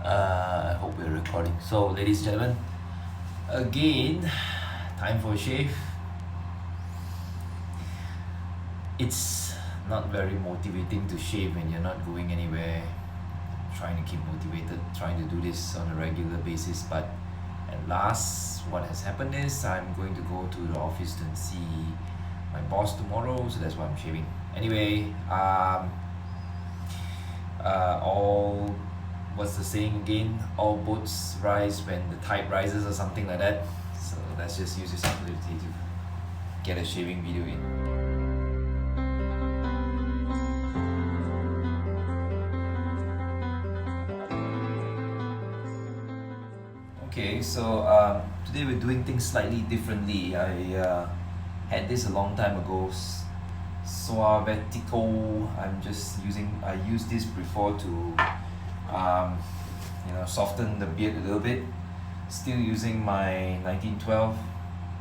I hope we're recording. So, ladies and gentlemen, again, time for a shave. It's not very motivating to shave when you're not going anywhere, trying to keep motivated, trying to do this on a regular basis. But at last, what has happened is I'm going to go to the office and see my boss tomorrow, so that's why I'm shaving. Anyway, all what's the saying again? All boats rise when the tide rises, or something like that. So let's just use this opportunity to get a shaving video in. Okay, so today we're doing things slightly differently. I had this a long time ago. Suavetico. I used this before to soften the beard a little bit. Still using my 1912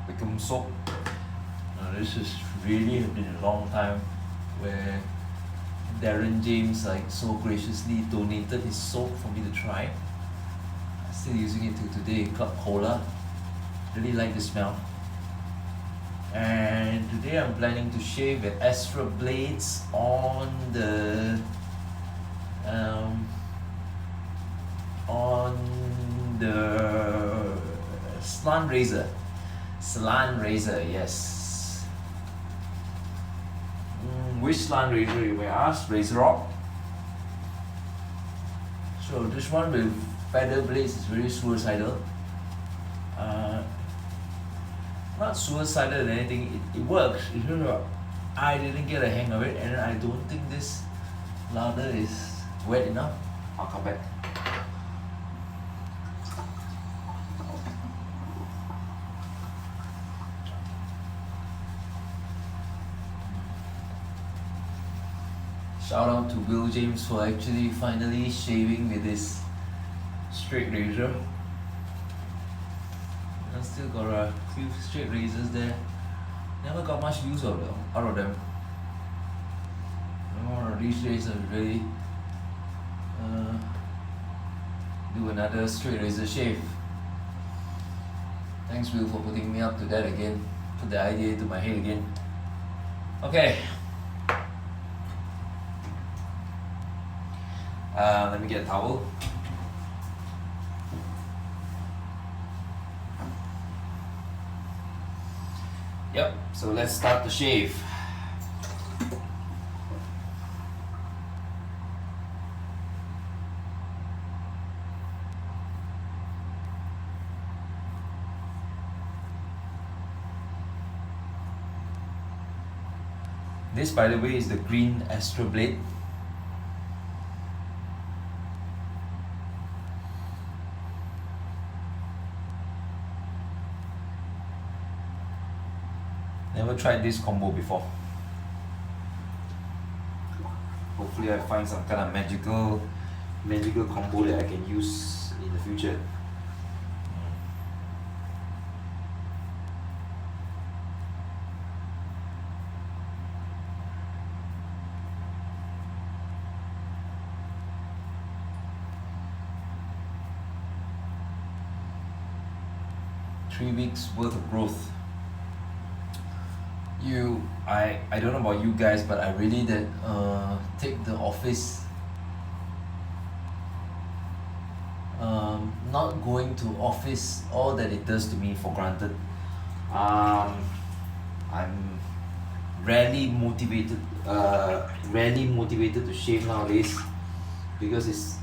Wickham soap. This has really been a long time where Darren James so graciously donated his soap for me to try. I'm still using it till today, Club Cola. Really like the smell. And today I'm planning to shave with Astra blades on the slant razor. Yes. Which slant razor you may ask? RazoRock. So this one with feather blades is very suicidal. Not suicidal or anything, it works. It's just I didn't get a hang of it, and I don't think this lather is wet enough. I'll come back. Shout out to Will James for actually finally shaving with this straight razor. I still got a few straight razors there. Never got much use out of them. One of these days I'll really do another straight razor shave. Thanks Will for putting me up to that again. Put the idea into my head again. Okay. Let me get a towel. Yep, so let's start the shave. This, by the way, is the green Astra blade. Never tried this combo before. Hopefully I find some kind of magical combo that I can use in the future. Three weeks worth of growth. I don't know about you guys, but I really take the office, not going to office, all that it does to me for granted. I'm rarely motivated to shave nowadays because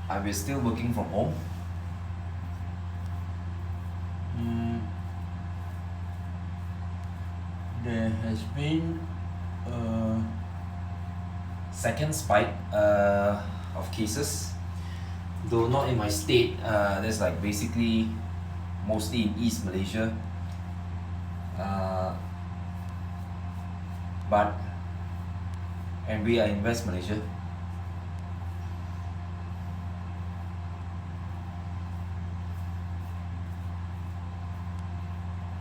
I'm still working from home. There has been a second spike of cases, though not in my state. That's basically mostly in East Malaysia. And we are in West Malaysia.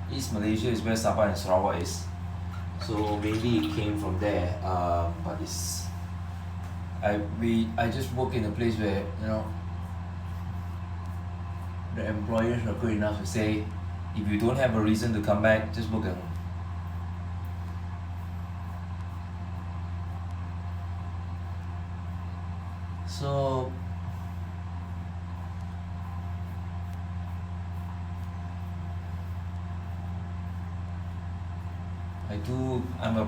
East Malaysia is where Sabah and Sarawak is. So maybe it came from there, but I just work in a place where the employers are good enough to say, if you don't have a reason to come back, just book at home. So I'm a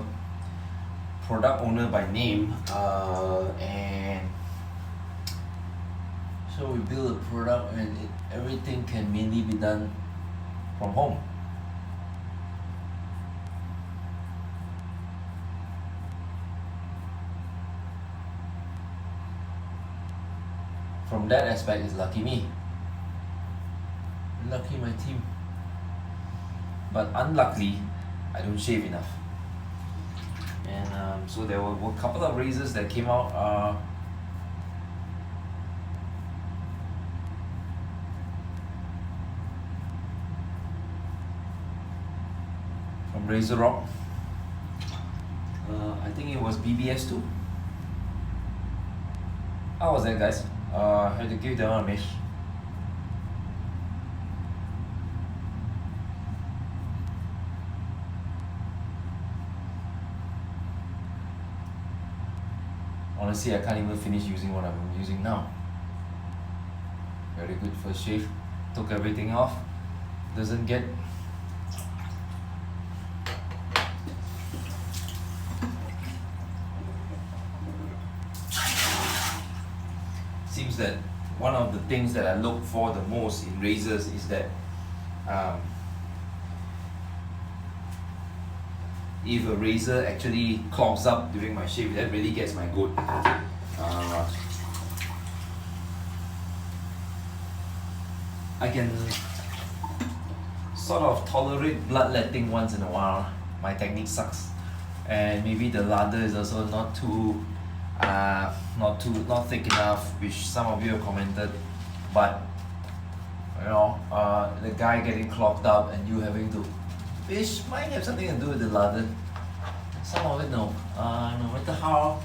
product owner by name, and so we build a product and everything can mainly be done from home. From that aspect, it's lucky me, lucky my team, but unluckily I don't shave enough. And so there were a couple of razors that came out. From RazorRock. I think it was BBS2. How was that, guys? I had to give that one a miss. Honestly, I can't even finish using what I'm using now. Very good first shave. Took everything off. Doesn't get seems that one of the things that I look for the most in razors is that if a razor actually clogs up during my shave, that really gets my goat. I can sort of tolerate bloodletting once in a while. My technique sucks, and maybe the lather is also not thick enough, which some of you have commented. But you know, the guy getting clogged up and you having to, which might have something to do with the lather. Some of it no. No matter how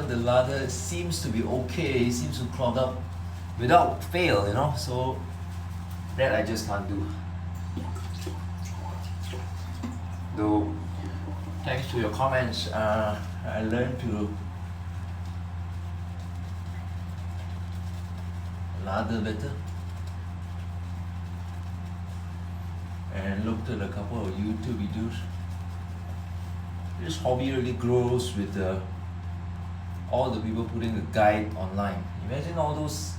the lather seems to be okay, it seems to clog up without fail, you know. So that I just can't do. Though, thanks to your comments, I learned to lather better, and looked at a couple of YouTube videos. This hobby really grows with all the people putting a guide online. Imagine all those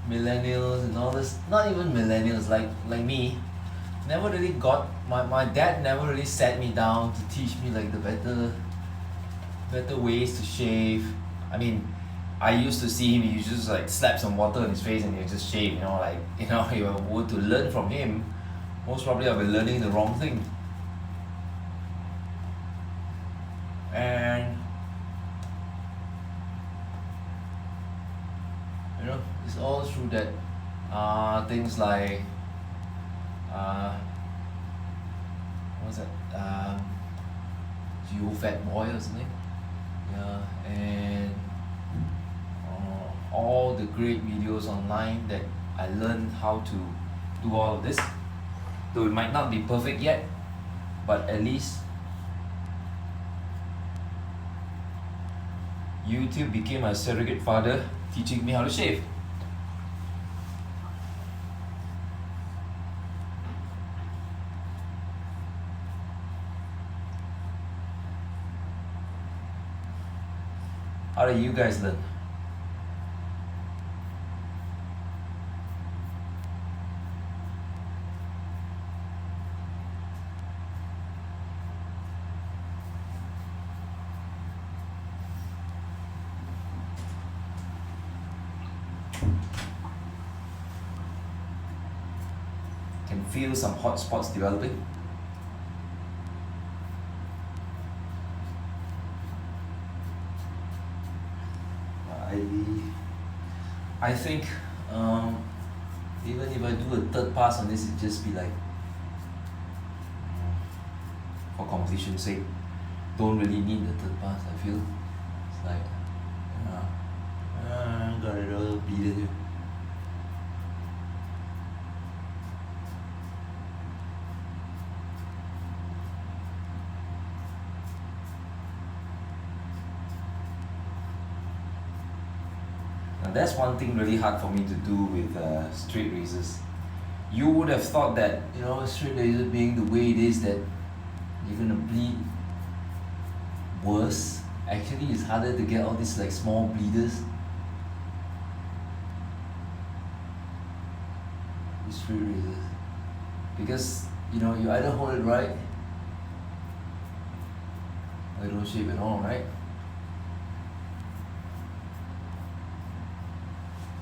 millennials and all this, not even millennials, like me, never really got, my dad never really sat me down to teach me like the better ways to shave. I mean, I used to see him, he used to just like slap some water on his face and he just shave, you know, like, you know, if I were to learn from him, most probably I'll be learning the wrong thing. And you know, it's all through that things like what's that, Geo Fat Boy or something, yeah, and all the great videos online that I learned how to do all of this. Though it might not be perfect yet, but at least YouTube became a surrogate father teaching me how to shave. How do you guys learn? Can feel some hot spots developing. I think even if I do a third pass on this, it just be like for completion's sake. Don't really need the third pass, I feel. It's like got a little bleeding here. Now that's one thing really hard for me to do with straight razors. You would have thought that, you know, straight razor being the way it is, that you're gonna bleed worse. Actually, it's harder to get all these like small bleeders. These straight razors, because you know, you either hold it right or you don't shave at all, right?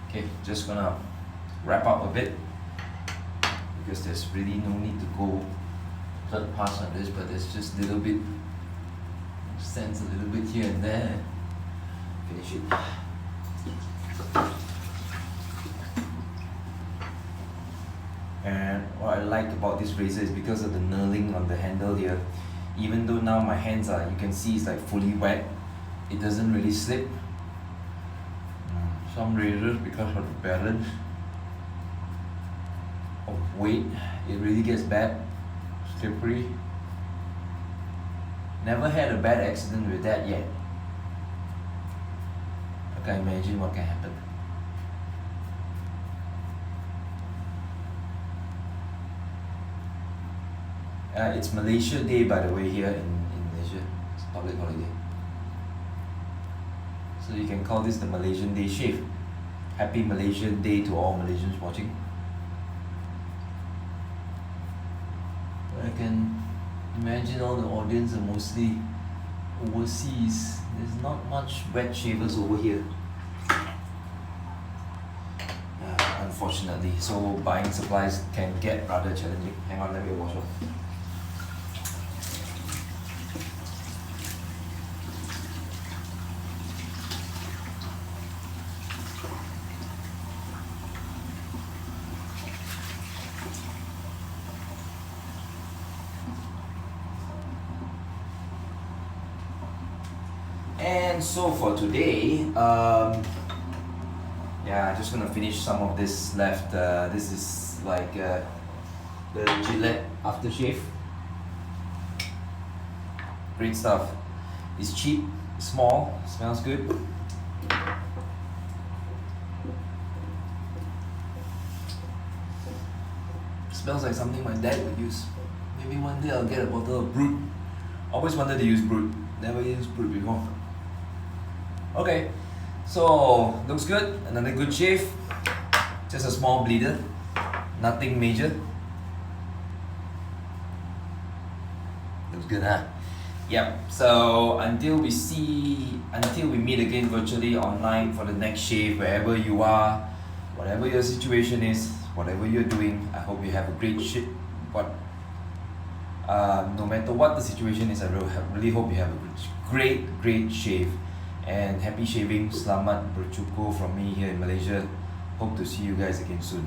Okay, just gonna wrap up a bit because there's really no need to go third pass on this, but there's just a little bit, sense a little bit here and there. Finish it. And what I like about this razor is because of the knurling on the handle here. Even though now my hands are, you can see it's like fully wet, it doesn't really slip. Some razors, because of the balance of weight, it really gets bad, slippery. Never had a bad accident with that yet. I can imagine what can happen. It's Malaysia Day, by the way, here in Malaysia. It's a public holiday. So you can call this the Malaysian Day shave. Happy Malaysian Day to all Malaysians watching. I can imagine all the audience are mostly overseas. There's not much wet shavers over here. Unfortunately, so buying supplies can get rather challenging. Hang on, let me wash off. And so for today, yeah, just gonna finish some of this left. This is like the Gillette aftershave. Great stuff. It's cheap, small, smells good. Smells like something my dad would use. Maybe one day I'll get a bottle of Brut. Always wanted to use Brut. Never used Brut before. Okay, so looks good. Another good shave. Just a small bleeder. Nothing major. Looks good, huh? Yep. So until we meet again virtually online for the next shave, wherever you are, whatever your situation is, whatever you're doing, I hope you have a great shit. No matter what the situation is, I really hope you have a great shave. And happy shaving, selamat bercukur from me here in Malaysia. Hope to see you guys again soon.